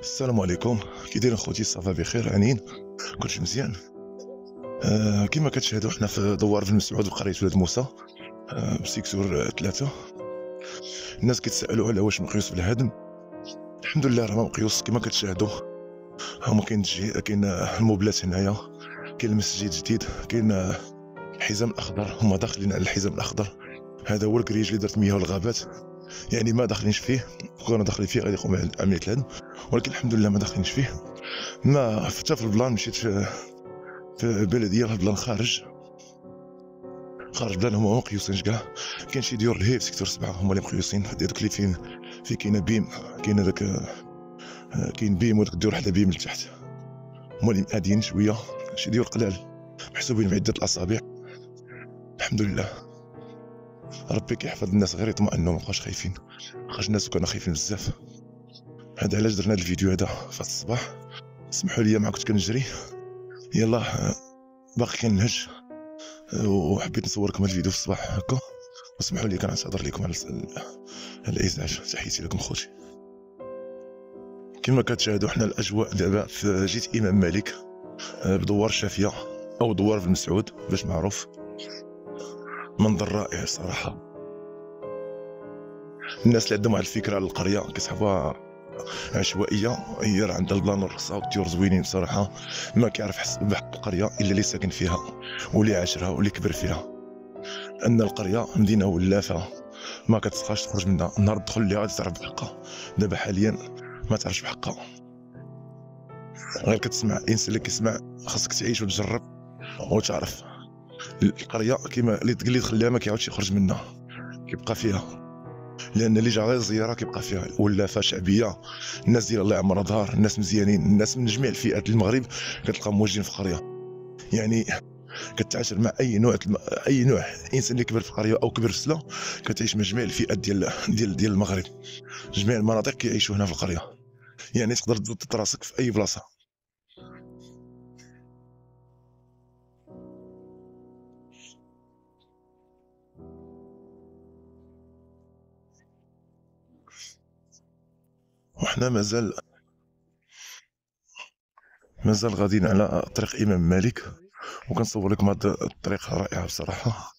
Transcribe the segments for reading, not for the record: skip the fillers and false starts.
السلام عليكم. كي دايرين خوتي؟ صافا بخير عنين؟ كلشي مزيان. كما كتشاهدوا حنا في دوار بن مسعود بقرية ولاد موسى، بسيكتور 3. الناس كيتسائلوا على واش مقيوس بالهدم. الحمد لله راه ما مقيوس كما كتشاهدوا. هما كاين الموبلات هنايا، كاين المسجد جديد، كاين الحزام الاخضر. هما داخلين على الحزام الاخضر، هذا هو الكريج اللي درت مياه الغابات، يعني ما داخلينش فيه. كنا داخلين فيه غادي يقوم عمليه الهدم، ولكن الحمد لله ما داخلينش فيه. ما حتى في البلان مشيت في البلديه، في البلان خارج بلان هما مقيوسين كاع. كاين شي ديور لهيه في سيكتور 7 هما اللي مقيوسين، هذوك اللي فين كاينه بيم، كاين هذاك كاين بيم، وداك الديور حدا بيم لتحت هما اللي مادين شويه، شي ديور قلال محسوبين بعده الاصابع. الحمد لله ربي كيحفظ الناس، غير يطمئنوا مابقاوش خايفين، خاطر الناس كانوا خايفين بزاف. هذا علاش درنا هذا الفيديو هذا في الصباح. سمحوا لي ما كنت كنجري، يلا باقي كنهج وحبيت نصوركم هذا الفيديو في الصباح هكا، واسمحوا لي كنعتذر لكم على الازعاج. تحياتي لكم خوتي. كما كتشاهدوا حنا الاجواء دابا في جيت امام مالك، بدوار الشافيه او دوار بن مسعود باش معروف. منظر رائع صراحه. الناس اللي عندهم واحد الفكره على القريه كيسحبوها عشوائيه، هي راه عندها البلان والرقصه والطيور زوينين بصراحه. ما كيعرف يحس بحق القريه الا اللي ساكن فيها واللي عاشرها واللي كبر فيها. ان القريه مدينه ولافه ما كتسقاش تخرج منها، النهار تدخل ليها غادي تعرف بحقها. دابا حاليا ما تعرفش بحقها، غير كتسمع. الانسان اللي كيسمع خاصك تعيش وتجرب وتعرف. القريه كيما اللي تقول لي تخليها ما كيعاودش يخرج منها، كيبقى فيها، لان اللي جا غير زياره كيبقى فيها. ولافه شعبيه، الناس ديال الله يعمرها دار، الناس مزيانين، الناس من جميع الفئات المغرب كتلقى موجودين في القريه. يعني كتعاشر مع اي نوع انسان اللي كبر في القريه او كبر في سلا، كتعيش مع جميع الفئات ديال المغرب. جميع المناطق كيعيشوا هنا في القريه، يعني تقدر تضبط راسك في اي بلاصه. وحنا مازال غاديين على طريق امام مالك، وكنصور لكم هذه الطريق رائعه بصراحه،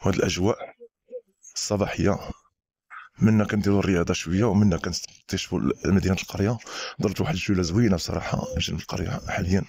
وهذه الاجواء الصباحيه. منا كنديروا الرياضه شويه، ومنا كنستكشفوا مدينه القريه. درت واحد الجوله زوينه بصراحه جنب القريه حاليا.